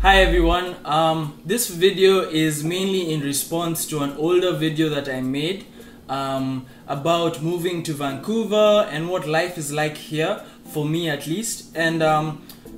Hi everyone, this video is mainly in response to an older video that I made about moving to Vancouver and what life is like here, for me at least. And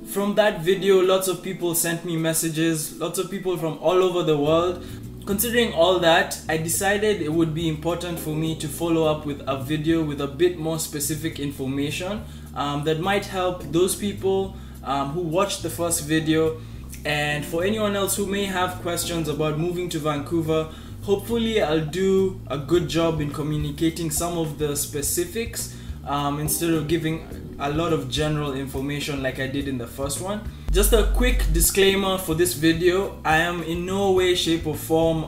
from that video, lots of people sent me messages, lots of people from all over the world. Considering all that, I decided it would be important for me to follow up with a video with a bit more specific information that might help those people who watched the first video. And for anyone else who may have questions about moving to Vancouver, hopefully I'll do a good job in communicating some of the specifics instead of giving a lot of general information like I did in the first one. Just a quick disclaimer for this video: I am in no way, shape or form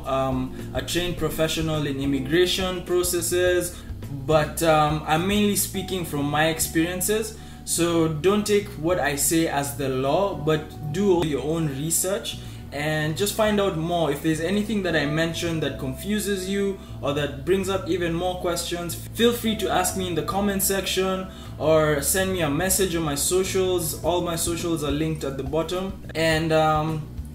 a trained professional in immigration processes, but I'm mainly speaking from my experiences. So don't take what I say as the law, but do your own research and just find out more. If there's anything that I mentioned that confuses you or that brings up even more questions, feel free to ask me in the comment section or send me a message on my socials. All my socials are linked at the bottom. And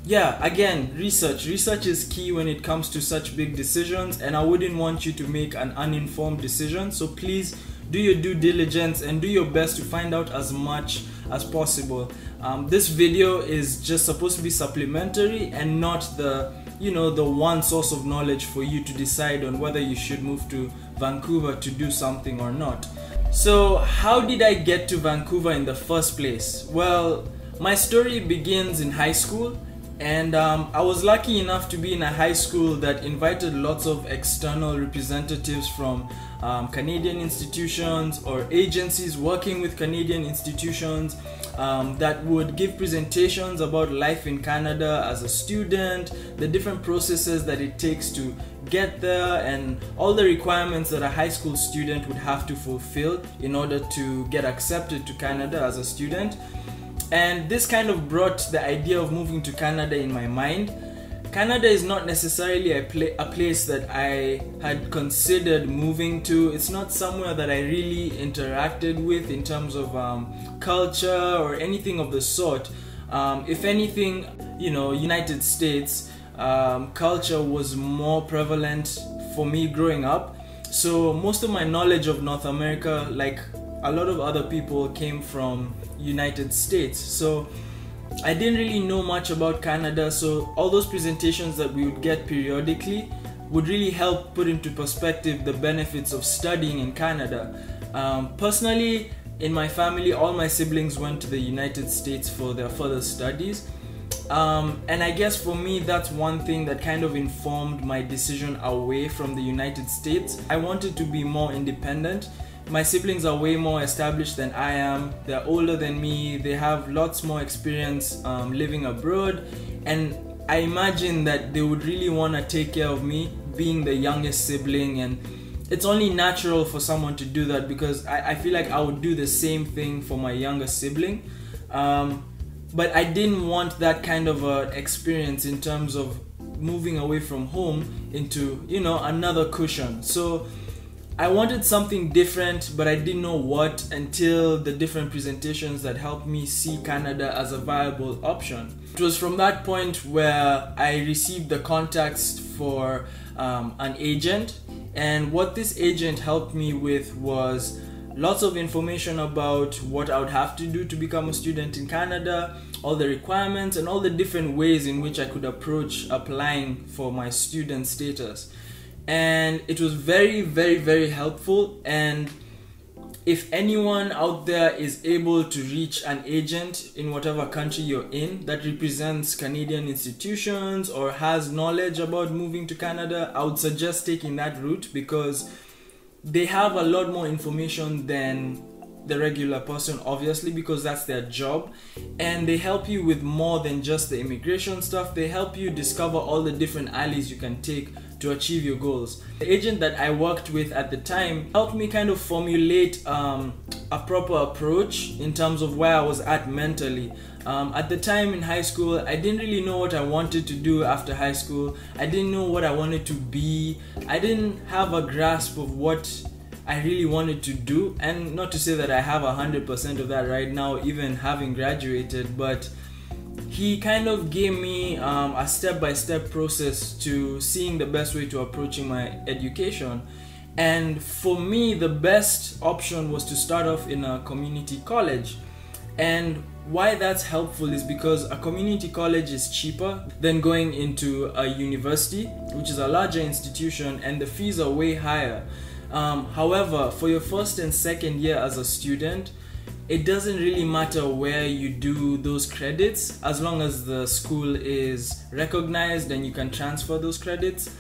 yeah, again, research is key when it comes to such big decisions, and I wouldn't want you to make an uninformed decision. So please do your due diligence and do your best to find out as much as possible. This video is just supposed to be supplementary and not the one source of knowledge for you to decide on whether you should move to Vancouver to do something or not. So how did I get to Vancouver in the first place? Well, my story begins in high school, and I was lucky enough to be in a high school that invited lots of external representatives from Canadian institutions or agencies working with Canadian institutions that would give presentations about life in Canada as a student, the different processes that it takes to get there, and all the requirements that a high school student would have to fulfill in order to get accepted to Canada as a student. And this kind of brought the idea of moving to Canada in my mind. Canada is not necessarily a place that I had considered moving to. It's not somewhere that I really interacted with in terms of culture or anything of the sort. If anything, United States culture was more prevalent for me growing up. So most of my knowledge of North America, like a lot of other people, came from United States. So I didn't really know much about Canada, so all those presentations that we would get periodically would really help put into perspective the benefits of studying in Canada. Personally, in my family, all my siblings went to the United States for their further studies. And I guess for me, that's one thing that kind of informed my decision away from the United States. I wanted to be more independent. My siblings are way more established than I am. They're older than me. They have lots more experience living abroad. And I imagine that they would really want to take care of me, being the youngest sibling. And it's only natural for someone to do that, because I feel like I would do the same thing for my younger sibling. But I didn't want that kind of experience in terms of moving away from home into, another cushion. So I wanted something different, but I didn't know what until the different presentations that helped me see Canada as a viable option. It was from that point where I received the contacts for an agent, and what this agent helped me with was lots of information about what I would have to do to become a student in Canada, all the requirements, and all the different ways in which I could approach applying for my student status. And it was very, very, very helpful. And if anyone out there is able to reach an agent in whatever country you're in that represents Canadian institutions or has knowledge about moving to Canada, I would suggest taking that route, because they have a lot more information than the regular person, obviously, because that's their job, and they help you with more than just the immigration stuff. They help you discover all the different alleys you can take to achieve your goals. The agent that I worked with at the time helped me kind of formulate a proper approach in terms of where I was at mentally. At the time in high school, I didn't really know what I wanted to do after high school. I didn't know what I wanted to be. I didn't have a grasp of what I really wanted to do, and not to say that I have 100% of that right now, even having graduated, but he kind of gave me a step-by-step process to seeing the best way to approaching my education. And for me, the best option was to start off in a community college. And why that's helpful is because a community college is cheaper than going into a university, which is a larger institution, and the fees are way higher. However, for your first and second year as a student, it doesn't really matter where you do those credits, as long as the school is recognized and you can transfer those credits.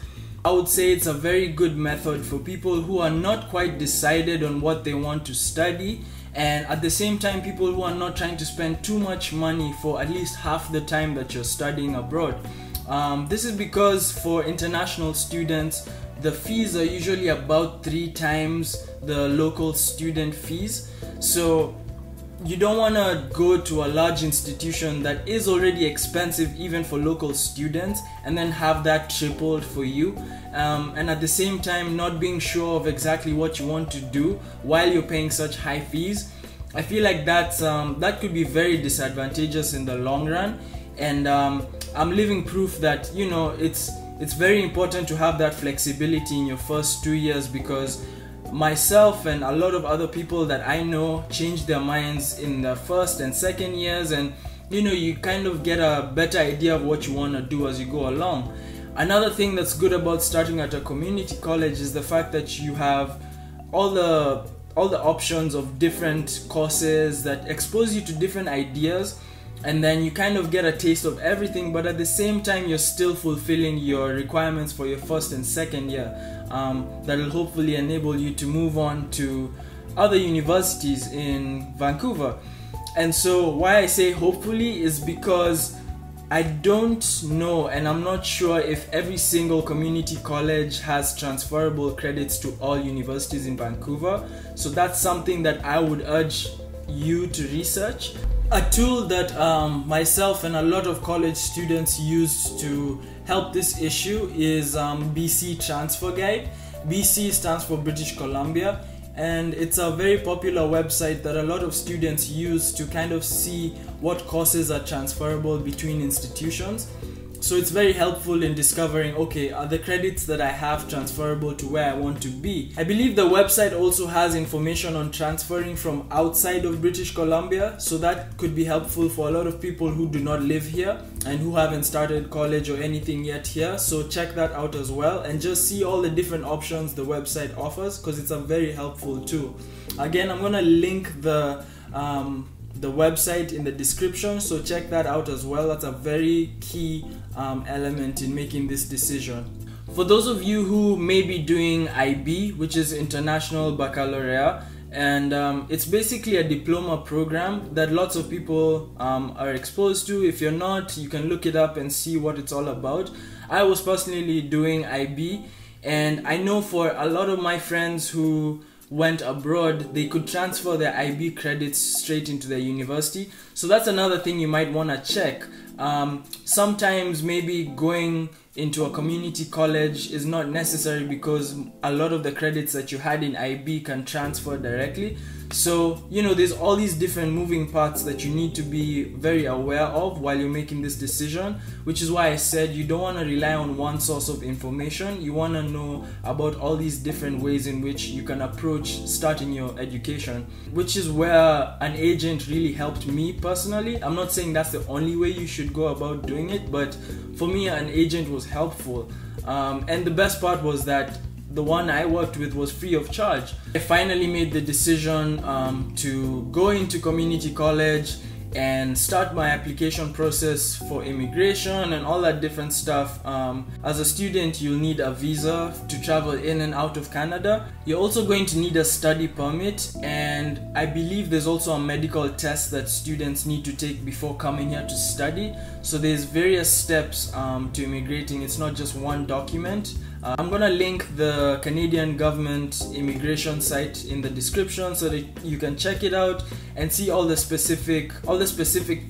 I would say it's a very good method for people who are not quite decided on what they want to study, and at the same time people who are not trying to spend too much money for at least half the time that you're studying abroad. This is because for international students, the fees are usually about 3 times the local student fees. So you don't want to go to a large institution that is already expensive even for local students and then have that tripled for you, and at the same time not being sure of exactly what you want to do while you're paying such high fees. I feel like that could be very disadvantageous in the long run, and I'm living proof that, you know, it's very important to have that flexibility in your first 2 years, because myself and a lot of other people that I know changed their minds in the first and second years, and you know, you kind of get a better idea of what you want to do as you go along. Another thing that's good about starting at a community college is the fact that you have all the options of different courses that expose you to different ideas, and then you kind of get a taste of everything, but at the same time you're still fulfilling your requirements for your first and second year. That will hopefully enable you to move on to other universities in Vancouver. And so why I say hopefully is because I don't know, and I'm not sure if every single community college has transferable credits to all universities in Vancouver. So that's something that I would urge you to research. A tool that myself and a lot of college students use to help this issue is BC Transfer Guide. BC stands for British Columbia, and it's a very popular website that a lot of students use to kind of see what courses are transferable between institutions. So it's very helpful in discovering, okay, are the credits that I have transferable to where I want to be? I believe the website also has information on transferring from outside of British Columbia, so that could be helpful for a lot of people who do not live here and who haven't started college or anything yet here. So check that out as well, and just see all the different options the website offers, because it's a very helpful tool. Again, I'm gonna link the website in the description, so check that out as well. That's a very key element in making this decision. For those of you who may be doing IB, which is International Baccalaureate, and it's basically a diploma program that lots of people are exposed to. If you're not, you can look it up and see what it's all about. I was personally doing IB, and I know for a lot of my friends who went abroad, they could transfer their IB credits straight into their university. So that's another thing you might want to check. Sometimes maybe going into a community college is not necessary, because a lot of the credits that you had in IB can transfer directly. So, you know, there's all these different moving parts that you need to be very aware of while you're making this decision, which is why I said you don't want to rely on one source of information. You want to know about all these different ways in which you can approach starting your education, which is where an agent really helped me personally. I'm not saying that's the only way you should go about doing it, but for me, an agent was helpful. And the best part was that the one I worked with was free of charge. I finally made the decision to go into community college and start my application process for immigration and all that different stuff. As a student, you'll need a visa to travel in and out of Canada. You're also going to need a study permit, and I believe there's also a medical test that students need to take before coming here to study. So there's various steps to immigrating. It's not just one document. I'm gonna link the Canadian government immigration site in the description so that you can check it out and see all the specific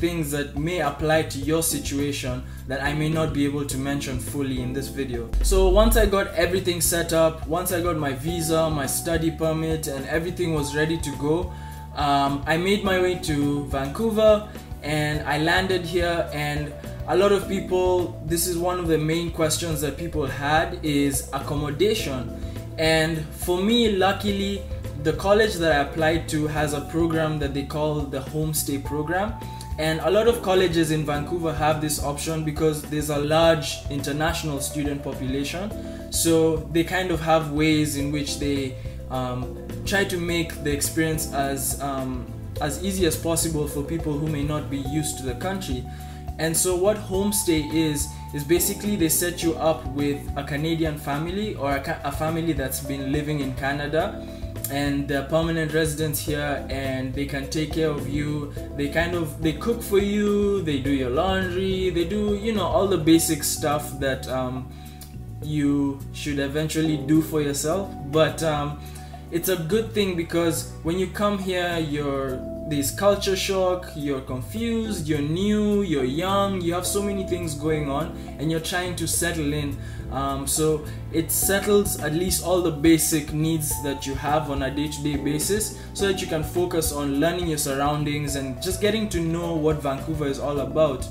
things that may apply to your situation that I may not be able to mention fully in this video. So once I got everything set up, once I got my visa, my study permit, and everything was ready to go, I made my way to Vancouver. and I landed here, and a lot of people, this is one of the main questions that people had, is accommodation. And for me, luckily, the college that I applied to has a program that they call the Homestay program, and a lot of colleges in Vancouver have this option because there's a large international student population. So they kind of have ways in which they try to make the experience as easy as possible for people who may not be used to the country. And so what Homestay is basically they set you up with a Canadian family or a family that's been living in Canada, and they're permanent residents here, and they can take care of you. They cook for you, they do your laundry, they do, you know, all the basic stuff that you should eventually do for yourself. But it's a good thing because when you come here, there's culture shock, you're confused, you're new, you're young, you have so many things going on, and you're trying to settle in. So it settles at least all the basic needs that you have on a day-to-day basis, so that you can focus on learning your surroundings and just getting to know what Vancouver is all about.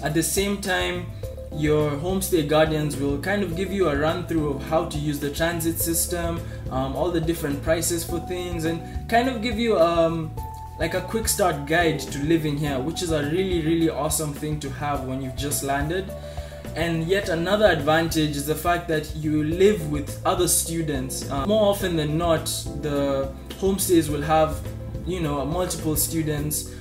At the same time, your homestay guardians will kind of give you a run through of how to use the transit system, all the different prices for things, and kind of give you like a quick start guide to living here, which is a really awesome thing to have when you've just landed. And yet another advantage is the fact that you live with other students. More often than not, the homestays will have, you know, multiple students,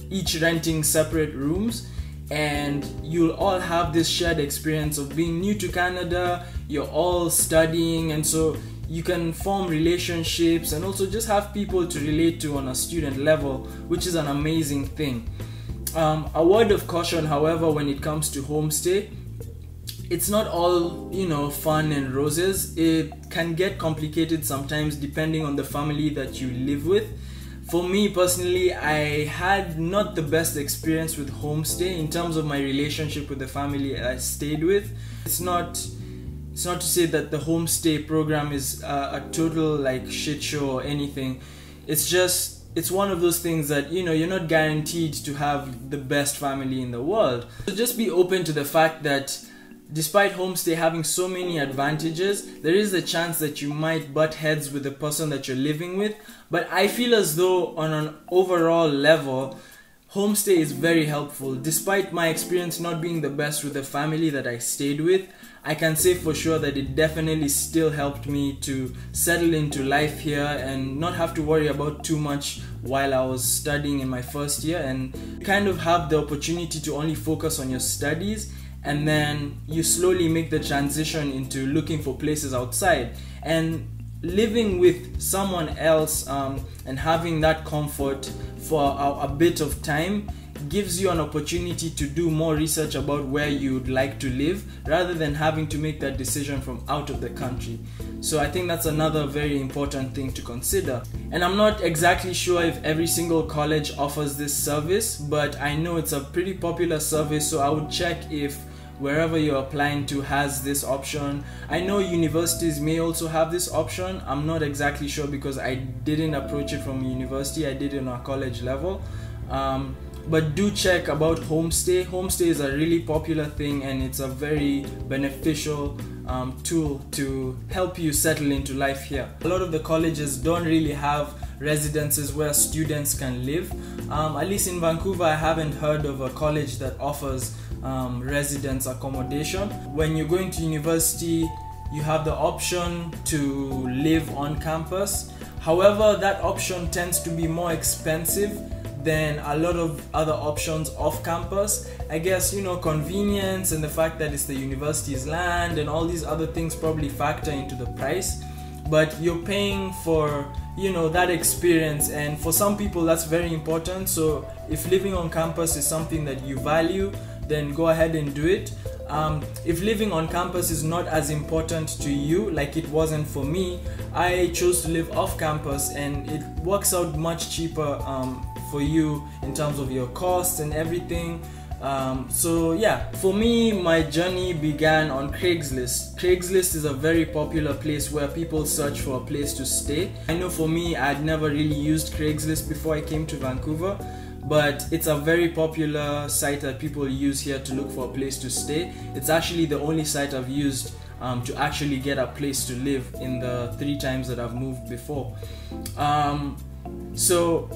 each renting separate rooms, and you'll all have this shared experience of being new to Canada. You're all studying, and so you can form relationships and also just have people to relate to on a student level, which is an amazing thing. A word of caution, however, when it comes to homestay, it's not all, you know, fun and roses. It can get complicated sometimes depending on the family that you live with. For me personally, I had not the best experience with homestay in terms of my relationship with the family I stayed with. It's not to say that the homestay program is a total like shit show or anything. It's one of those things that, you know, you're not guaranteed to have the best family in the world. So just be open to the fact that despite homestay having so many advantages, there is a chance that you might butt heads with the person that you're living with. But I feel as though on an overall level, homestay is very helpful. Despite my experience not being the best with the family that I stayed with, I can say for sure that it definitely still helped me to settle into life here and not have to worry about too much while I was studying in my first year, and kind of have the opportunity to only focus on your studies, and then you slowly make the transition into looking for places outside. And living with someone else and having that comfort for a bit of time gives you an opportunity to do more research about where you'd like to live, rather than having to make that decision from out of the country. So I think that's another very important thing to consider. And I'm not exactly sure if every single college offers this service, but I know it's a pretty popular service, so I would check if wherever you're applying to has this option. I know universities may also have this option. I'm not exactly sure because I didn't approach it from university, I did it on a college level. But do check about homestay. Homestay is a really popular thing, and it's a very beneficial tool to help you settle into life here. A lot of the colleges don't really have residences where students can live. At least in Vancouver, I haven't heard of a college that offers residence accommodation. When you're going to university, you have the option to live on campus. However, that option tends to be more expensive than a lot of other options off campus. I guess, you know, convenience and the fact that it's the university's land and all these other things probably factor into the price, but you're paying for, you know, that experience, and for some people that's very important. So if living on campus is something that you value, then go ahead and do it. If living on campus is not as important to you, like it wasn't for me, I chose to live off campus, and it works out much cheaper for you in terms of your costs and everything. So yeah, for me, my journey began on Craigslist. Craigslist is a very popular place where people search for a place to stay. I know for me, I'd never really used Craigslist before I came to Vancouver, but it's a very popular site that people use here to look for a place to stay. It's actually the only site I've used to actually get a place to live in the 3 times that I've moved before. So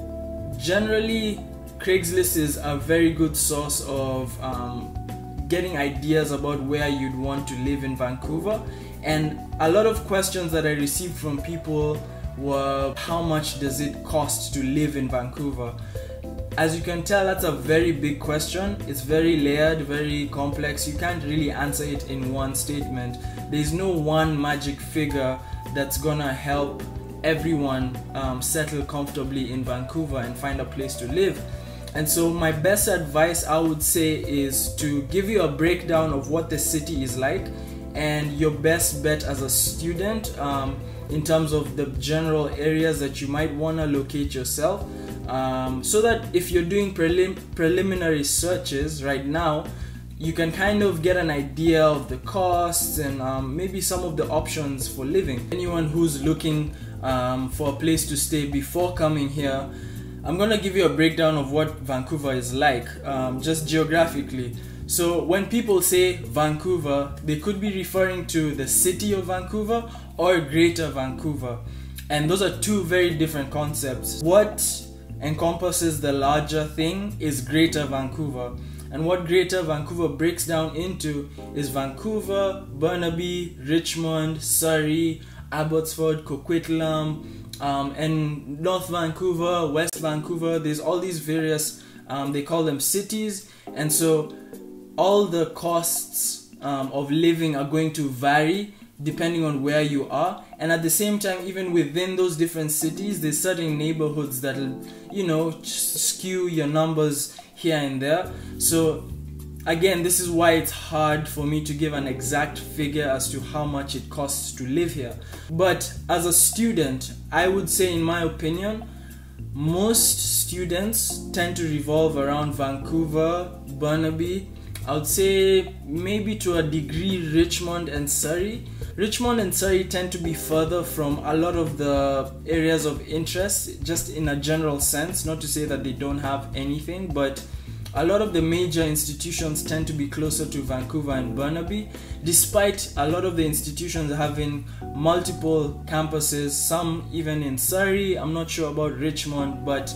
generally, Craigslist is a very good source of getting ideas about where you'd want to live in Vancouver. And a lot of questions that I received from people were, how much does it cost to live in Vancouver? As you can tell, that's a very big question. It's very layered, very complex. You can't really answer it in one statement. There's no one magic figure that's gonna help everyone settle comfortably in Vancouver and find a place to live. And so my best advice, I would say, is to give you a breakdown of what the city is like and your best bet as a student in terms of the general areas that you might want to locate yourself, so that if you're doing preliminary searches right now, you can kind of get an idea of the costs and maybe some of the options for living. Anyone who's looking for a place to stay before coming here, I'm gonna give you a breakdown of what Vancouver is like, just geographically. So when people say Vancouver, they could be referring to the city of Vancouver or Greater Vancouver. And those are 2 very different concepts. What encompasses the larger thing is Greater Vancouver. And what Greater Vancouver breaks down into is Vancouver, Burnaby, Richmond, Surrey, Abbotsford, Coquitlam, and North Vancouver, West Vancouver. There's all these various, they call them cities. And so all the costs of living are going to vary depending on where you are. And at the same time, even within those different cities, there's certain neighborhoods that'll, you know, skew your numbers here and there. So again, this is why it's hard for me to give an exact figure as to how much it costs to live here. But as a student, I would say, in my opinion, most students tend to revolve around Vancouver, Burnaby, I would say maybe to a degree Richmond and Surrey. Richmond and Surrey tend to be further from a lot of the areas of interest, just in a general sense, not to say that they don't have anything, but a lot of the major institutions tend to be closer to Vancouver and Burnaby, despite a lot of the institutions having multiple campuses, some even in Surrey. I'm not sure about Richmond, but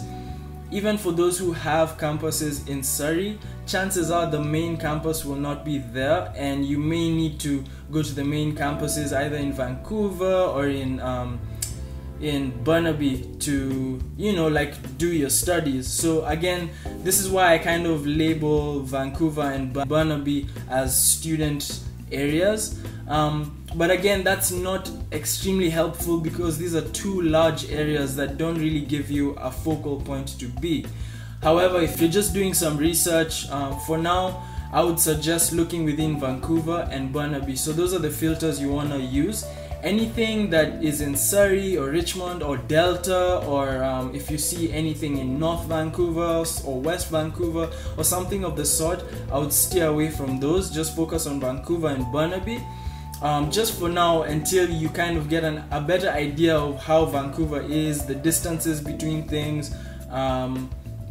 even for those who have campuses in Surrey, chances are the main campus will not be there, and you may need to go to the main campuses either in Vancouver or in Burnaby to, you know, like do your studies. So again, this is why I kind of label Vancouver and Burnaby as student areas. But again, that's not extremely helpful because these are 2 large areas that don't really give you a focal point to be. However, if you're just doing some research, for now, I would suggest looking within Vancouver and Burnaby. So those are the filters you want to use. Anything that is in Surrey or Richmond or Delta, or if you see anything in North Vancouver or West Vancouver or something of the sort, I would steer away from those. Just focus on Vancouver and Burnaby. Just for now, until you kind of get a better idea of how Vancouver is, the distances between things.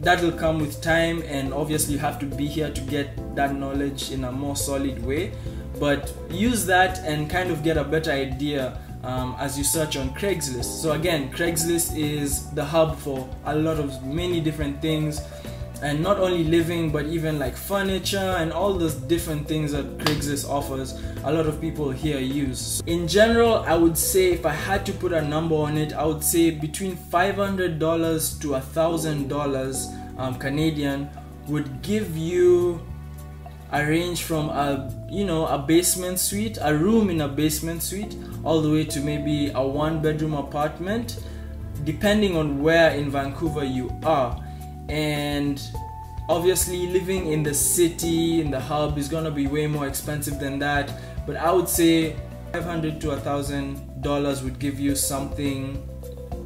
That will come with time, and obviously you have to be here to get that knowledge in a more solid way. But use that and kind of get a better idea as you search on Craigslist. So again, Craigslist is the hub for a lot of many different things, and not only living but even like furniture and all those different things that Craigslist offers. A lot of people here use. In general, I would say, if I had to put a number on it, I would say between $500 to $1,000 Canadian would give you a range from a basement suite, a room in a basement suite, all the way to maybe a 1-bedroom apartment, depending on where in Vancouver you are. And obviously living in the city, in the hub, is gonna be way more expensive than that. But I would say $500 to $1,000 would give you something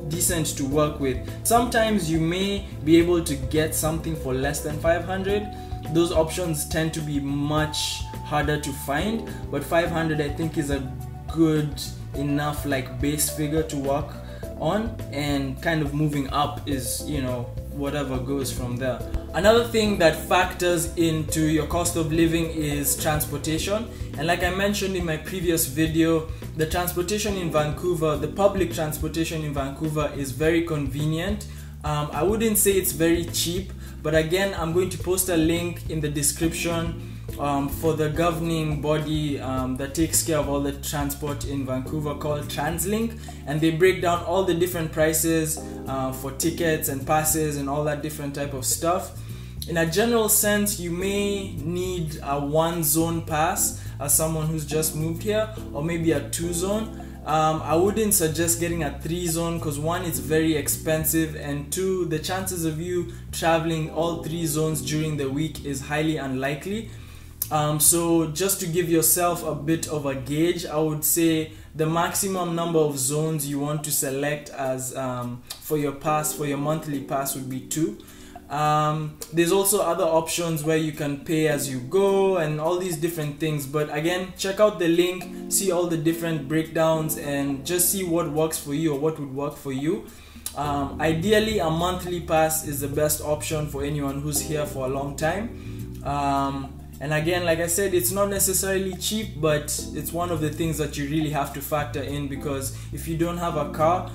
decent to work with. Sometimes you may be able to get something for less than 500. Those options tend to be much harder to find, but 500 I think is a good enough like base figure to work on, and kind of moving up is, you know, whatever goes from there. Another thing that factors into your cost of living is transportation, and like I mentioned in my previous video, the transportation in Vancouver, the public transportation in Vancouver is very convenient. I wouldn't say it's very cheap, but again, I'm going to post a link in the description for the governing body that takes care of all the transport in Vancouver, called Translink, and they break down all the different prices for tickets and passes and all that different type of stuff. In a general sense, you may need a 1-zone pass as someone who's just moved here, or maybe a 2-zone. I wouldn't suggest getting a 3-zone because 1, it's very expensive, and 2, the chances of you traveling all 3 zones during the week is highly unlikely. So just to give yourself a bit of a gauge, I would say the maximum number of zones you want to select as for your pass, for your monthly pass, would be 2. There's also other options where you can pay as you go and all these different things, but again, check out the link, see all the different breakdowns, and just see what works for you or what would work for you. Ideally, a monthly pass is the best option for anyone who's here for a long time. And again, like I said, it's not necessarily cheap, but it's one of the things that you really have to factor in, because if you don't have a car,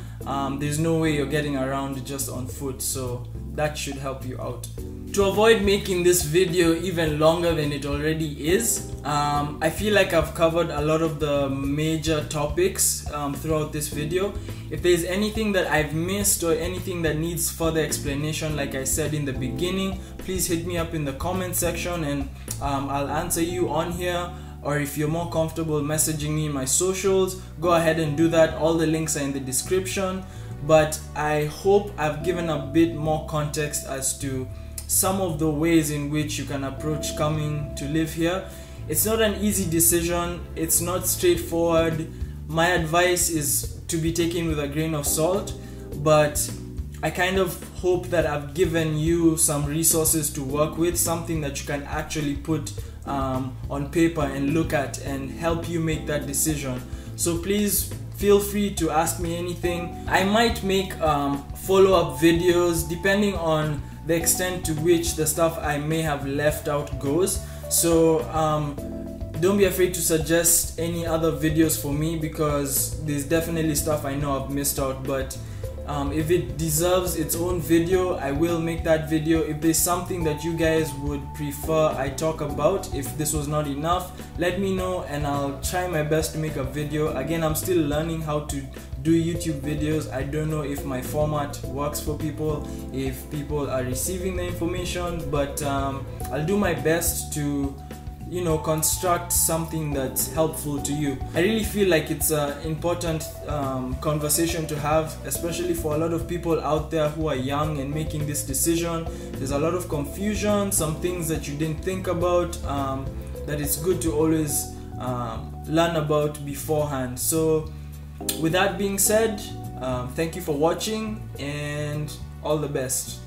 there's no way you're getting around just on foot, so that should help you out. To avoid making this video even longer than it already is, I feel like I've covered a lot of the major topics throughout this video. If there's anything that I've missed or anything that needs further explanation, like I said in the beginning, please hit me up in the comment section, and I'll answer you on here. Or if you're more comfortable messaging me in my socials, go ahead and do that. All the links are in the description. But I hope I've given a bit more context as to some of the ways in which you can approach coming to live here. It's not an easy decision, it's not straightforward. My advice is to be taken with a grain of salt, but I kind of hope that I've given you some resources to work with, something that you can actually put on paper and look at and help you make that decision. So please feel free to ask me anything. I might make follow-up videos depending on the extent to which the stuff I may have left out goes. So don't be afraid to suggest any other videos for me, because there's definitely stuff I know I've missed out, but if it deserves its own video, I will make that video. If there's something that you guys would prefer I talk about, if this was not enough, let me know and I'll try my best to make a video. Again, I'm still learning how to do YouTube videos. I don't know if my format works for people, if people are receiving the information, but I'll do my best to, you know, construct something that's helpful to you. I really feel like it's an important conversation to have, especially for a lot of people out there who are young and making this decision. There's a lot of confusion, some things that you didn't think about, that it's good to always learn about beforehand. So with that being said, thank you for watching and all the best.